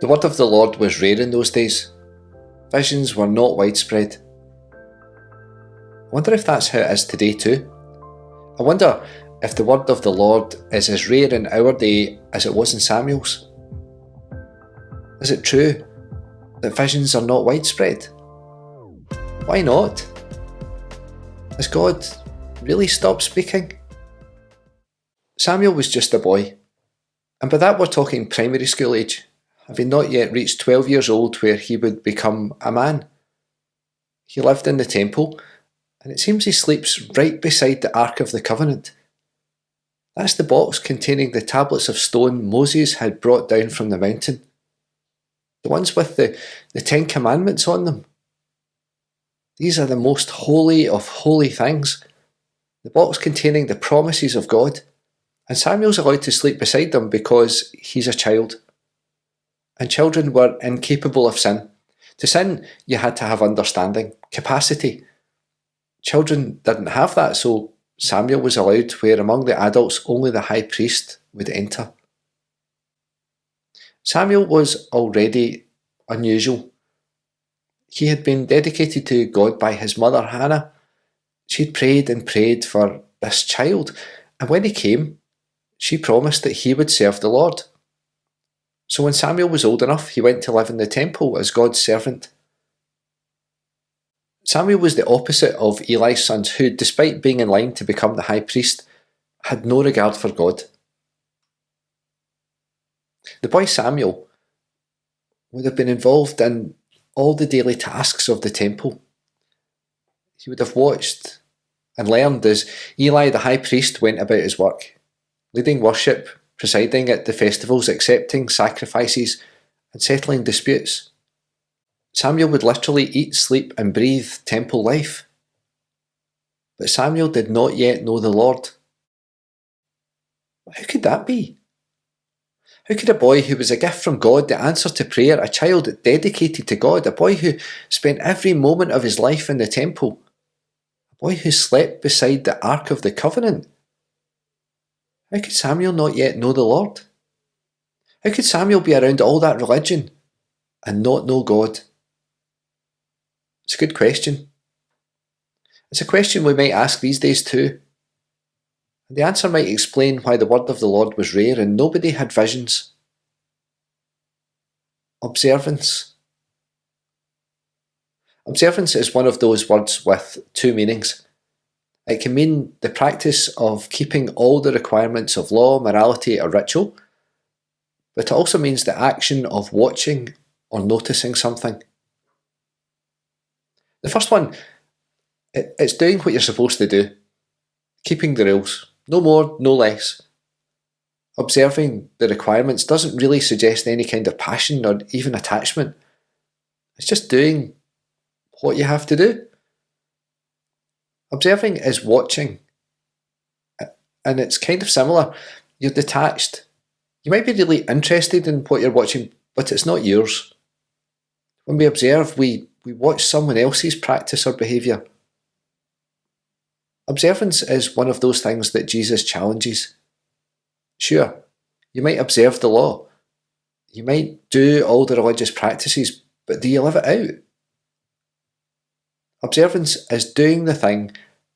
The word of the Lord was rare in those days. Visions were not widespread. I wonder if that's how it is today too. I wonder if the word of the Lord is as rare in our day as it was in Samuel's. Is it true that visions are not widespread? Why not? Has God really stopped speaking? Samuel was just a boy, and by that we're talking primary school age, having not yet reached 12 years old where he would become a man. He lived in the temple, and it seems he sleeps right beside the Ark of the Covenant. That's the box containing the tablets of stone Moses had brought down from the mountain. The ones with the 10 Commandments on them. These are the most holy of holy things. The box containing the promises of God. And Samuel's allowed to sleep beside them because he's a child. And children were incapable of sin. To sin, you had to have understanding, capacity. Children didn't have that, so Samuel was allowed where among the adults only the high priest would enter. Samuel was already unusual. He had been dedicated to God by his mother Hannah. She'd prayed and prayed for this child, and when he came, she promised that he would serve the Lord. So when Samuel was old enough, he went to live in the temple as God's servant. Samuel was the opposite of Eli's sons who, despite being in line to become the high priest, had no regard for God. The boy Samuel would have been involved in all the daily tasks of the temple. He would have watched and learned as Eli the high priest went about his work, leading worship, presiding at the festivals, accepting sacrifices, and settling disputes. Samuel would literally eat, sleep, and breathe temple life. But Samuel did not yet know the Lord. How could that be? How could a boy who was a gift from God, the answer to prayer, a child dedicated to God, a boy who spent every moment of his life in the temple, a boy who slept beside the Ark of the Covenant, how could Samuel not yet know the Lord? How could Samuel be around all that religion and not know God? It's a good question. It's a question we might ask these days too. And the answer might explain why the word of the Lord was rare and nobody had visions. Observance. Observance is one of those words with two meanings. It can mean the practice of keeping all the requirements of law, morality, or ritual, but it also means the action of watching or noticing something. The first one, it's doing what you're supposed to do, keeping the rules, no more, no less. Observing the requirements doesn't really suggest any kind of passion or even attachment. It's just doing what you have to do. Observing is watching, and it's kind of similar. You're detached. You might be really interested in what you're watching, but it's not yours. When we observe, we watch someone else's practice or behaviour. Observance is one of those things that Jesus challenges. Sure, you might observe the law. You might do all the religious practices, but do you live it out? Observance is doing the thing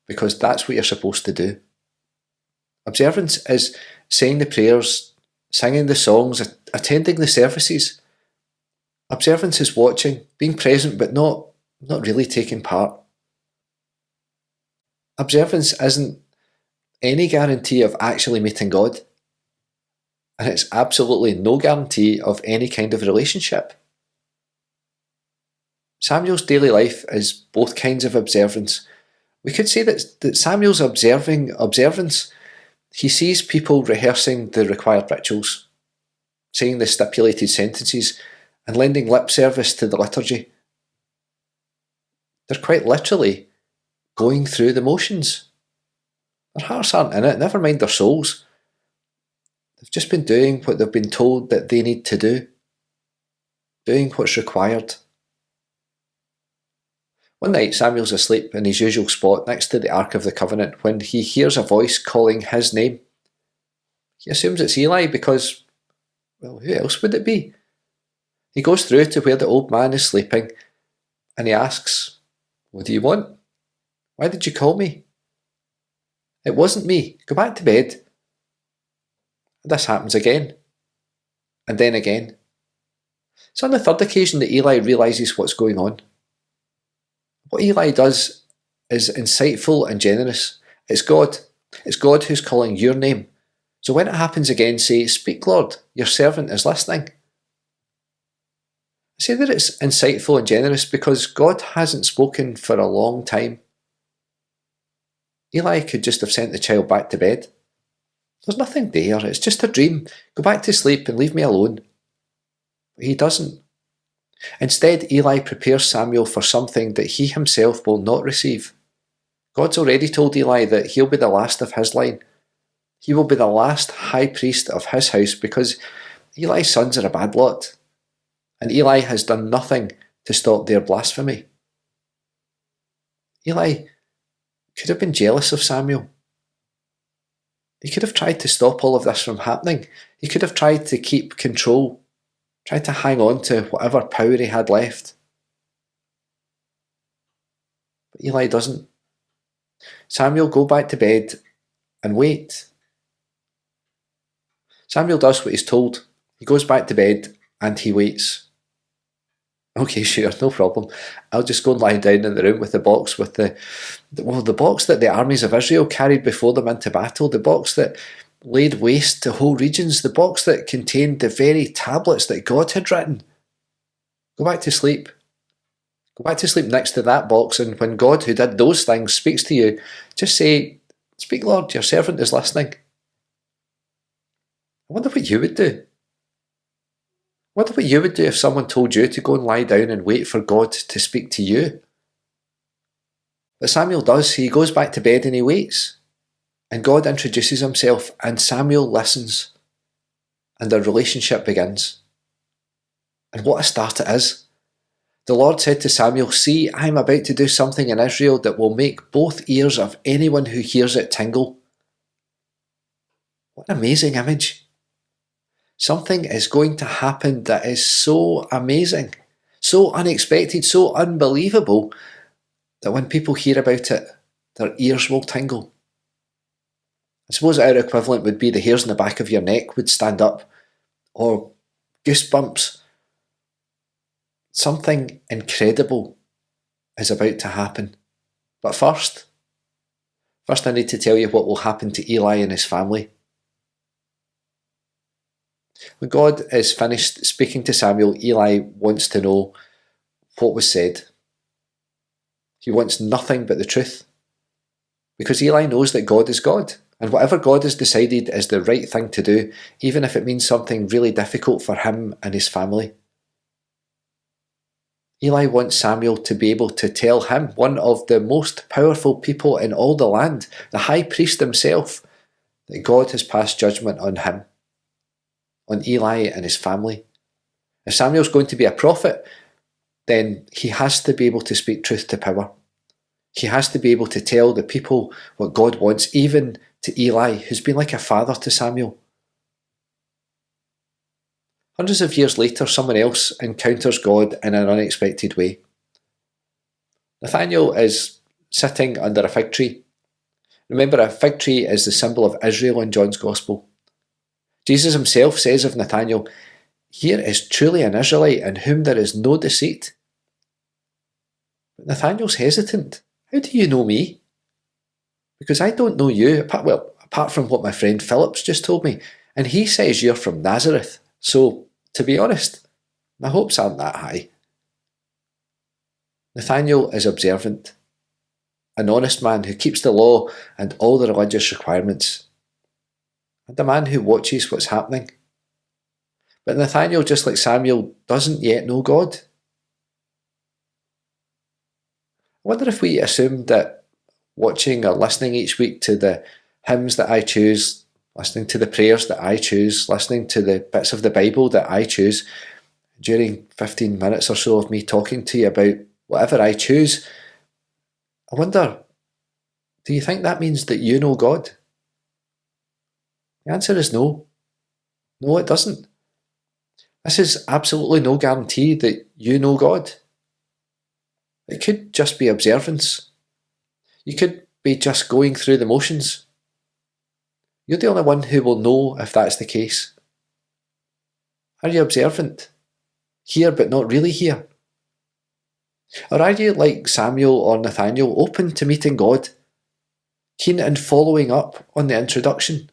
because that's what you're supposed to do. Observance is saying the prayers, singing the songs, attending the services. Observance is watching, being present but not really taking part. Observance isn't any guarantee of actually meeting God, and it's absolutely no guarantee of any kind of relationship. Samuel's daily life is both kinds of observance. We could say that Samuel's observing observance. He sees people rehearsing the required rituals, saying the stipulated sentences, and lending lip service to the liturgy. They're quite literally going through the motions. Their hearts aren't in it, never mind their souls. They've just been doing what they've been told that they need to do, doing what's required. One night, Samuel's asleep in his usual spot next to the Ark of the Covenant when he hears a voice calling his name. He assumes it's Eli because, well, who else would it be? He goes through to where the old man is sleeping, and he asks, "What do you want? Why did you call me?" "It wasn't me. Go back to bed." And this happens again, and then again. It's on the third occasion that Eli realises what's going on. What Eli does is insightful and generous. It's God. It's God who's calling your name. So when it happens again, say, "Speak, Lord, your servant is listening." I say that it's insightful and generous because God hasn't spoken for a long time. Eli could just have sent the child back to bed. There's nothing there, it's just a dream. Go back to sleep and leave me alone. But he doesn't. Instead, Eli prepares Samuel for something that he himself will not receive. God's already told Eli that he'll be the last of his line. He will be the last high priest of his house because Eli's sons are a bad lot. And Eli has done nothing to stop their blasphemy. Eli could have been jealous of Samuel. He could have tried to stop all of this from happening. He could have tried to keep control, tried to hang on to whatever power he had left. But Eli doesn't. Samuel, go back to bed and wait. Samuel does what he's told. He goes back to bed and he waits. Okay, sure, no problem. I'll just go and lie down in the room with the box with the box that the armies of Israel carried before them into battle, the box that laid waste to whole regions, the box that contained the very tablets that God had written. Go back to sleep. Go back to sleep next to that box, and when God, who did those things, speaks to you, just say, "Speak, Lord, your servant is listening." I wonder what you would do. I wonder what you would do if someone told you to go and lie down and wait for God to speak to you. But Samuel does. He goes back to bed and he waits. And God introduces himself and Samuel listens. And their relationship begins. And what a start it is. The Lord said to Samuel, "See, I am about to do something in Israel that will make both ears of anyone who hears it tingle." What an amazing image. Something is going to happen that is so amazing, so unexpected, so unbelievable, that when people hear about it, their ears will tingle. I suppose our equivalent would be the hairs in the back of your neck would stand up, or goosebumps. Something incredible is about to happen. But first I need to tell you what will happen to Eli and his family. When God is finished speaking to Samuel, Eli wants to know what was said. He wants nothing but the truth. Because Eli knows that God is God, and whatever God has decided is the right thing to do, even if it means something really difficult for him and his family. Eli wants Samuel to be able to tell him, one of the most powerful people in all the land, the high priest himself, that God has passed judgment on him, on Eli and his family. If Samuel's going to be a prophet, then he has to be able to speak truth to power. He has to be able to tell the people what God wants, even to Eli, who's been like a father to Samuel. Hundreds of years later, someone else encounters God in an unexpected way. Nathanael is sitting under a fig tree. Remember, a fig tree is the symbol of Israel in John's Gospel. Jesus himself says of Nathanael, "Here is truly an Israelite in whom there is no deceit." But Nathanael's hesitant. "How do you know me? Because I don't know you, apart from what my friend Philip's just told me. And he says you're from Nazareth. So, to be honest, my hopes aren't that high." Nathanael is observant, an honest man who keeps the law and all the religious requirements, and a man who watches what's happening. But Nathanael, just like Samuel, doesn't yet know God. I wonder if we assumed that watching or listening each week to the hymns that I choose, listening to the prayers that I choose, listening to the bits of the Bible that I choose, during 15 minutes or so of me talking to you about whatever I choose, I wonder, do you think that means that you know God? The answer is no. No, it doesn't. This is absolutely no guarantee that you know God. It could just be observance. You could be just going through the motions. You're the only one who will know if that's the case. Are you observant? Here but not really here? Or are you like Samuel or Nathaniel, open to meeting God, keen and following up on the introduction?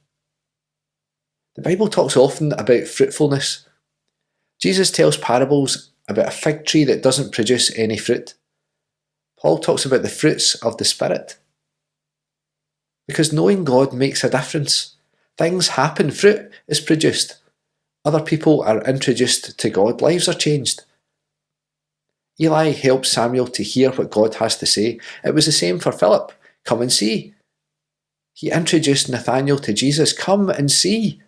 The Bible talks often about fruitfulness. Jesus tells parables about a fig tree that doesn't produce any fruit. Paul talks about the fruits of the Spirit. Because knowing God makes a difference. Things happen, fruit is produced. Other people are introduced to God, lives are changed. Eli helped Samuel to hear what God has to say. It was the same for Philip. Come and see. He introduced Nathanael to Jesus. Come and see.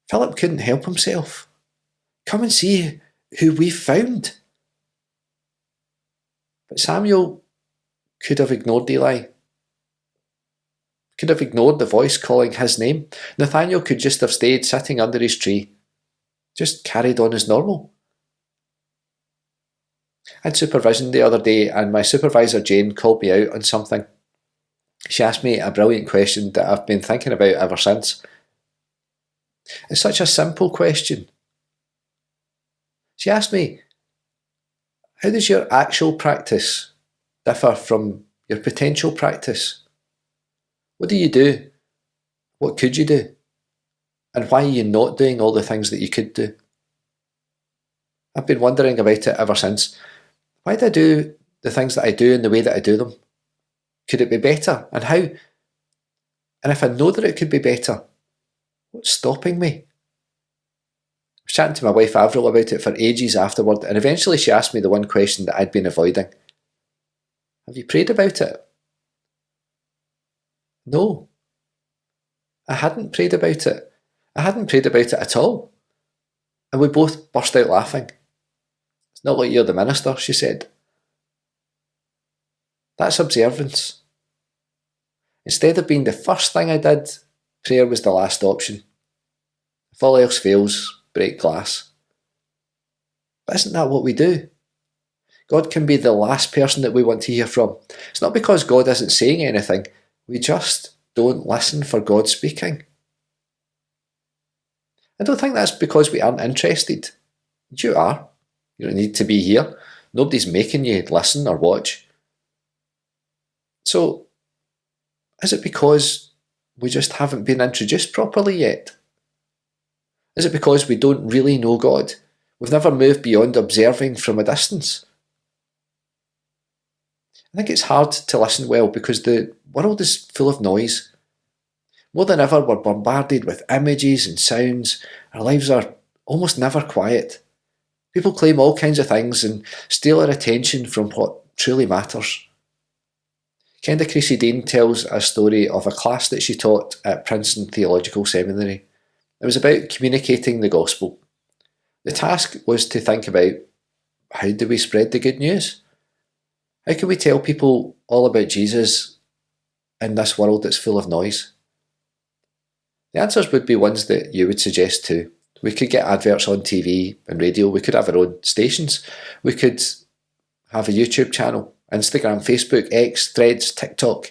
Philip couldn't help himself. Come and see who we've found. But Samuel could have ignored Eli. Could have ignored the voice calling his name. Nathanael could just have stayed sitting under his tree. Just carried on as normal. I had supervision the other day and my supervisor Jane called me out on something. She asked me a brilliant question that I've been thinking about ever since. It's such a simple question. She asked me, how does your actual practice differ from your potential practice? What do you do? What could you do? And why are you not doing all the things that you could do? I've been wondering about it ever since. Why do I do the things that I do in the way that I do them? Could it be better? And how? And if I know that it could be better, what's stopping me? I was chatting to my wife Avril about it for ages afterward, and eventually she asked me the one question that I'd been avoiding. Have you prayed about it? No. I hadn't prayed about it. I hadn't prayed about it at all. And we both burst out laughing. It's not like you're the minister, she said. That's observance. Instead of being the first thing I did, prayer was the last option. If all else fails, break glass. But isn't that what we do? God can be the last person that we want to hear from. It's not because God isn't saying anything, we just don't listen for God speaking. I don't think that's because we aren't interested. You are. You don't need to be here. Nobody's making you listen or watch. So, is it because we just haven't been introduced properly yet? Is it because we don't really know God? We've never moved beyond observing from a distance? I think it's hard to listen well because the world is full of noise. More than ever, we're bombarded with images and sounds. Our lives are almost never quiet. People claim all kinds of things and steal our attention from what truly matters. Kenda Creasy Dean tells a story of a class that she taught at Princeton Theological Seminary. It was about communicating the gospel. The task was to think about, how do we spread the good news? How can we tell people all about Jesus in this world that's full of noise? The answers would be ones that you would suggest too. We could get adverts on TV and radio, we could have our own stations, we could have a YouTube channel, Instagram, Facebook, X, Threads, TikTok.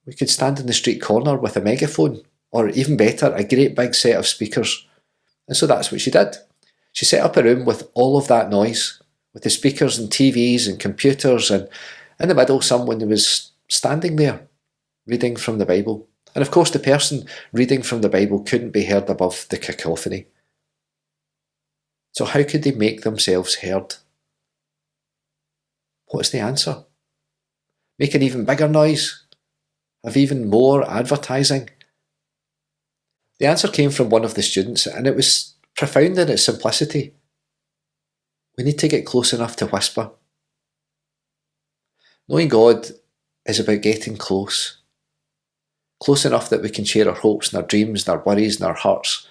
We could stand in the street corner with a megaphone, or even better, a great big set of speakers. And so that's what she did. She set up a room with all of that noise, with the speakers and TVs and computers, and in the middle someone who was standing there, reading from the Bible. And of course the person reading from the Bible couldn't be heard above the cacophony. So how could they make themselves heard? What's the answer? Make an even bigger noise? Have even more advertising? The answer came from one of the students, and it was profound in its simplicity. We need to get close enough to whisper. Knowing God is about getting close. Close enough that we can share our hopes and our dreams and our worries and our hurts.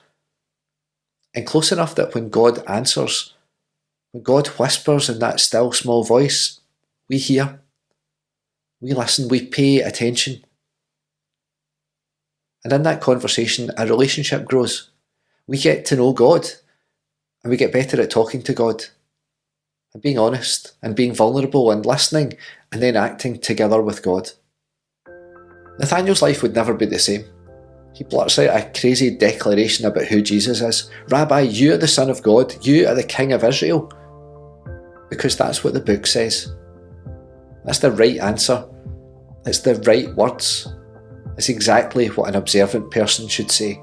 And close enough that when God answers, when God whispers in that still small voice, we hear, we listen, we pay attention. And in that conversation, a relationship grows. We get to know God. and we get better at talking to God, and being honest, and being vulnerable, and listening, and then acting together with God. Nathaniel's life would never be the same. He blurts out a crazy declaration about who Jesus is. Rabbi, you are the Son of God, you are the King of Israel. Because that's what the book says. That's the right answer. It's the right words. It's exactly what an observant person should say.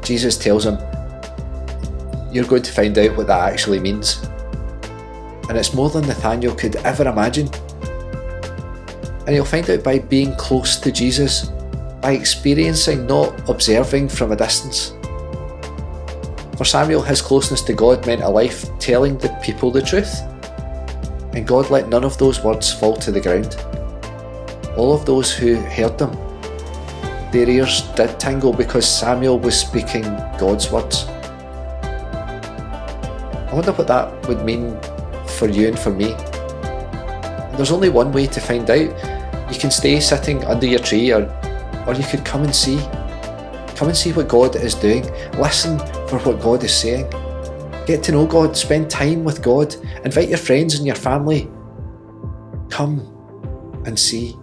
Jesus tells him, you're going to find out what that actually means. And it's more than Nathaniel could ever imagine. And he'll find out by being close to Jesus, by experiencing, not observing from a distance. For Samuel, his closeness to God meant a life telling the people the truth. And God let none of those words fall to the ground. All of those who heard them, their ears did tingle because Samuel was speaking God's words. I wonder what that would mean for you and for me. And there's only one way to find out. You can stay sitting under your tree, or you could come and see. Come and see what God is doing. Listen for what God is saying. Get to know God. Spend time with God. Invite your friends and your family. Come and see.